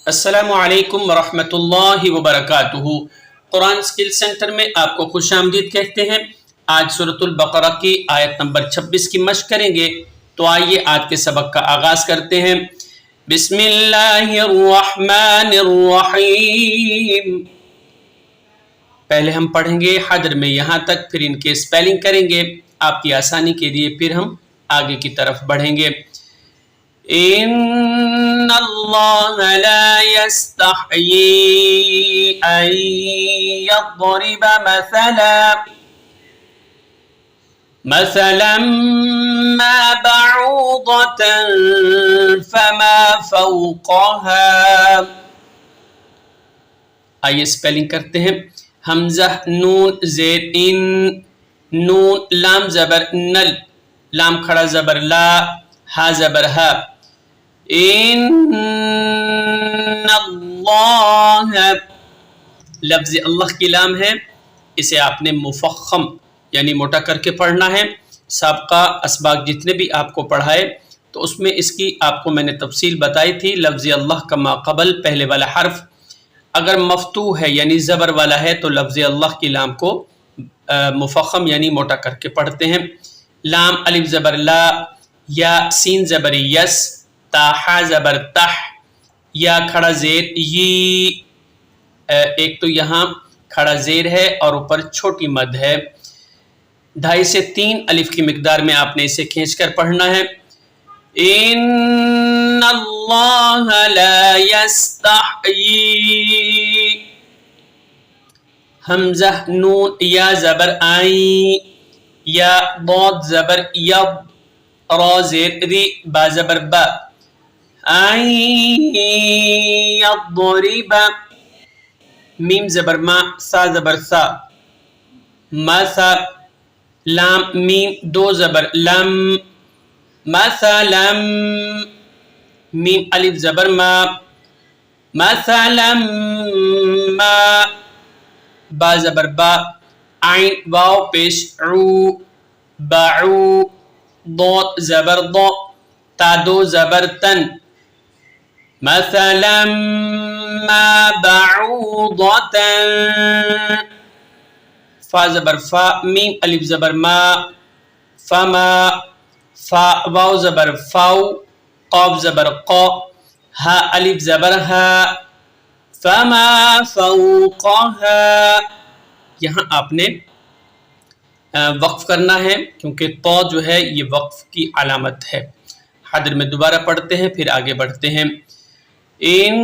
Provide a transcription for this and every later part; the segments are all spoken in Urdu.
السلام علیکم ورحمۃ اللہ وبرکاتہ۔ قرآن اسکل سینٹر میں آپ کو خوش آمدید کہتے ہیں۔ آج سورۃ البقرہ کی آیت نمبر 26 کی مشق کریں گے، تو آئیے آج کے سبق کا آغاز کرتے ہیں۔ بسم اللہ الرحمن الرحیم۔ پہلے ہم پڑھیں گے حدر میں یہاں تک، پھر ان کے سپیلنگ کریں گے آپ کی آسانی کے لیے، پھر ہم آگے کی طرف بڑھیں گے۔ ان اللہ لا یستحیی ان یضرب مثلا ما بعوضة فما فوقها۔ آئیے سپیلنگ کرتے ہیں۔ حمزہ نون زیر ان، نون لام زبر نل، لام کھڑا زبر لا، ہا زبر ہا۔ ان اللہ، لفظ اللہ کی لام ہے، اسے آپ نے مفخم یعنی موٹا کر کے پڑھنا ہے۔ سابقہ اسباق جتنے بھی آپ کو پڑھائے تو اس میں اس کی آپ کو میں نے تفصیل بتائی تھی۔ لفظ اللہ کا ما قبل پہلے والا حرف اگر مفتوح ہے یعنی زبر والا ہے تو لفظ اللہ کی لام کو مفخم یعنی موٹا کر کے پڑھتے ہیں۔ لام الف زبر لا، یا سین زبر یس، تا ہا زبر تح، یا کھڑا زیر ی، ایک تو یہاں کھڑا زیر ہے اور اوپر چھوٹی مد ہے۔ 2.5 سے 3 الف کی مقدار میں آپ نے اسے کھینچ کر پڑھنا ہے۔ ان اللہ لا یستحیی، حمزہ نون یا زبر آئیں، یا ضاد زبر یب، را زیر ری، با زبر با، آئیں یضرب، میم زبر ما، سا زبر سا، مسا، لام میم دو زبر لم، مثلا، میم الف زبر ما، مثلا ما، با زبر با، عین واو پیش عو، باعو، ضاد زبر ضو، تا دو زبر تن، مثلا ما بعوضة، فا زبر فا، میم الف زبر ما، فما، فا واو زبر فاو، قاف زبر قا، ہا الف زبر ہا، فما فوقها۔ یہاں آپ نے وقف کرنا ہے کیونکہ تو جو ہے یہ وقف کی علامت ہے۔ حدر میں دوبارہ پڑھتے ہیں پھر آگے بڑھتے ہیں۔ ان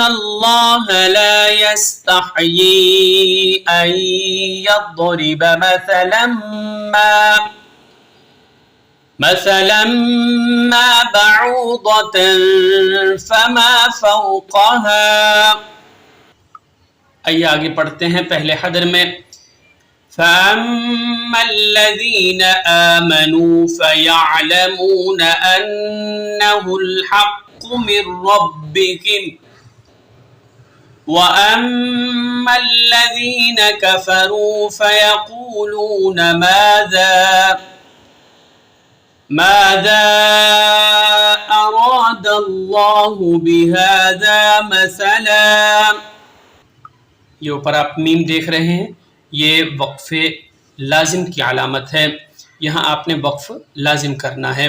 اللہ لا یستحیی ان یضرب مثلا ما بعوضة فما فوقها۔ آئیے آگے پڑھتے ہیں پہلے حدر میں۔ فَأَمَّا الَّذِينَ آمَنُوا فَيَعْلَمُونَ أَنَّهُ الْحَقُّ مِنْ رَبِّهِمْ وَأَمَّا الَّذِينَ كَفَرُوا فَيَقُولُونَ ماذا أراد الله بهذا مثلا۔ یہ اوپر آپ میم دیکھ رہے ہیں، یہ وقف لازم کی علامت ہے، یہاں آپ نے وقف لازم کرنا ہے۔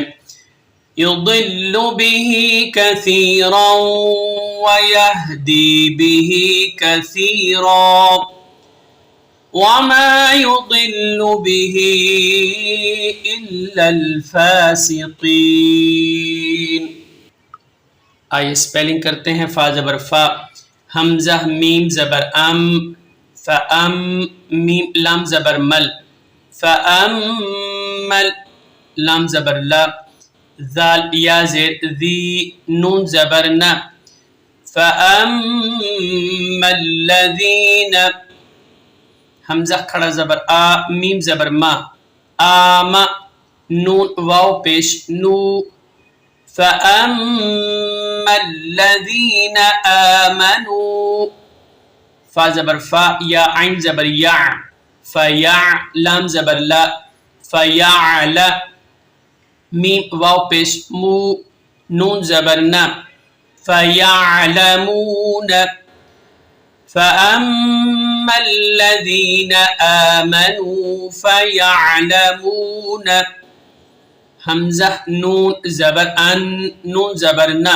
يضل به كثيرا ويهدي به كثيرا وما يضل به إلا الفاسقين۔ آئیے سپیلنگ کرتے ہیں۔ فا زبر فا، حمزہ میم زبر ام، فام، میم لام زبر مل، فامل، لام زبر لا، ذال یا زیر ذی، نون زبر نا، فاما الذین، حمزہ کھڑا زبر آ، میم زبر ما، آما، نون واو پیش نو، فاما الذین آمنوا، فا زبر فا، یا عین زبر یا، فیا، لام زبر لا، فیعل، میم واو پیش مو، نون زبر نا، فَيَعْلَمُونَ فَأَمَّا الَّذِينَ آمَنُوا فَيَعْلَمُونَ حمزہ نون زبر ان نون زبر نا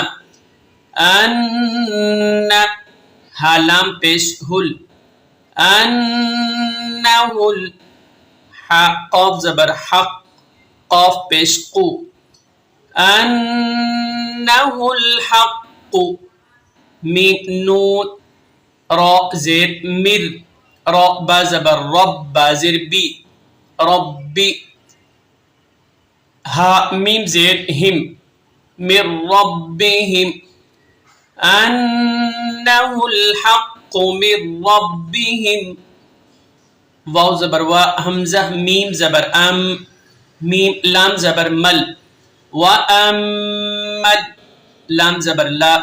ان ہا لام پیش ہل انہل حا قاف زبر حق قاف پیش قو انہ الحق میم نون را زیر مر را با زبر رب با زیر بی ربی ہا میم زیر ہم من ربهم انہ الحق من ربهم واو زبر وا حمزہ میم زبر ام میم لام زبر مل وَأَمَّل لام زبر لا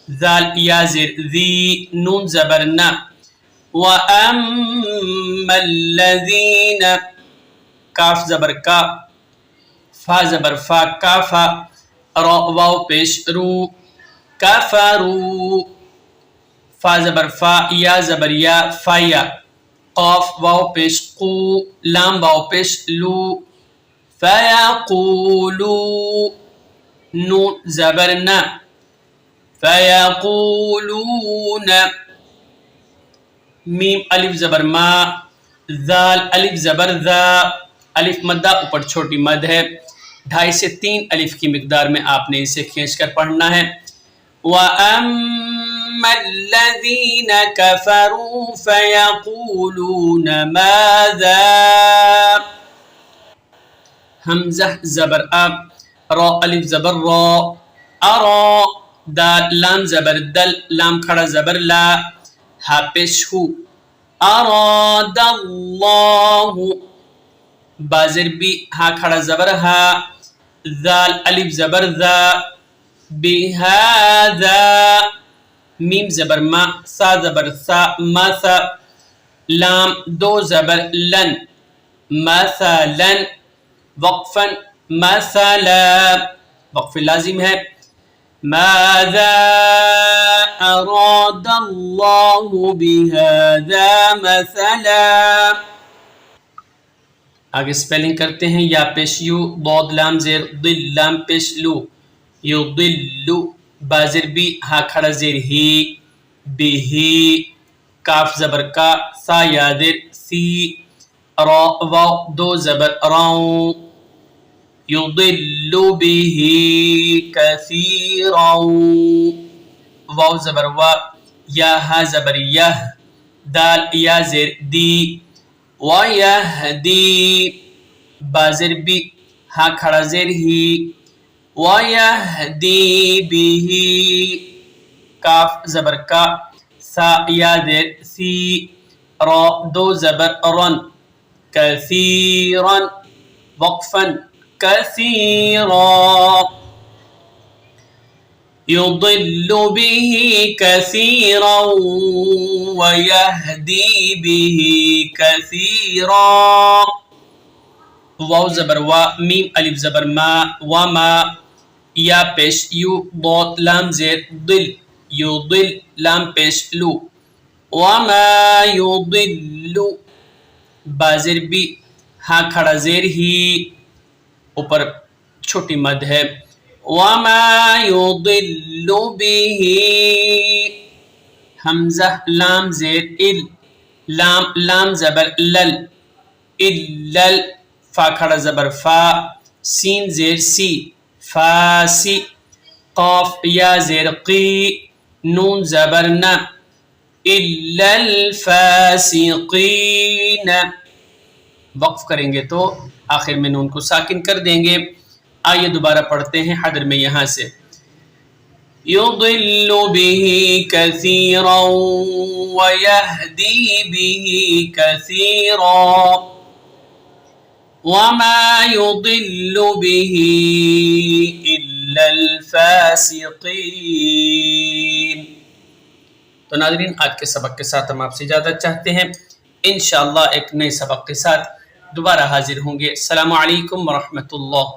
ذال یا زیر ذی نون زبر نا وَأَمَّا الَّذِينَ کاف زبر کا فا زبر فا کافا را واو پیش رو کفرو فا زبر فا یا زبر یا فایا قاف واو پیش قو لام واو پیش لو فیقولو نون زبر نا فیقولون میم الف زبر ما ذال الف زبر ذا الف مدہ اوپر چھوٹی مد ہے 2.5 سے 3 الف کی مقدار میں آپ نے اسے کھینچ کر پڑھنا ہے وَأَمَّا الَّذِينَ كَفَرُوا فَيَقُولُونَ مَاذَا حمزہ زبر اب را الف زبر را ارا دال لام زبر دل لام کھڑا زبر لا ہا پیش ہو اراد اللہ بازر بی ہا کھڑا زبر ہا ذال الف زبر ذا بہذا میم زبر ما سا زبر سا مثا لام دو زبر لن مثلا وقفا مثلا وقف لازم ہے ماذا اراد اللہ بہذا مثلا آگے سپیلنگ کرتے ہیں یا پیش یو ضاد لام زیر ضل لام پیش لو یضل بازر بی ہا کھڑا زیر ہی بہی کاف زبر کا سا یادر سی را واو دو زبر راؤں یضل بہ کثیرا واو زبر وا یا ہا زبر یہ دال یا زیر دی وَيَهْدِي بازر بی ہا کھڑا زیر ہی وَيَهْدِي بِهِ کاف زبر کا سا یا زیر سی را دو زبر رن کثیرا وقفا کثیرا يضل به كثيرا ويهدي به كثيرا واو زبر وا میم الف زبر ما وما یا پیش یو ضاد لام زیر ضل یضل لام پیش لو وما يضل بازر بی ہا کھڑا زیر ہی اوپر چھوٹی مد ہے وَمَا يُضِلُّ بِهِ حمزہ لام زیر ال لام زبر لل اللل فا کھڑا زبر فا سین زیر سی فاسی قاف یا زیر قی نون زبر نا الا الفاسقین وقف کریں گے تو آخر میں نون کو ساکن کر دیں گے آئیے دوبارہ پڑھتے ہیں حدر میں یہاں سے یضل به کثیرا ویہدی به کثیرا وما یضل به الا الفاسقین۔ تو ناظرین آج کے سبق کے ساتھ ہم آپ سے اجازت چاہتے ہیں، انشاءاللہ ایک نئے سبق کے ساتھ دوبارہ حاضر ہوں گے۔ السلام علیکم ورحمۃ اللہ۔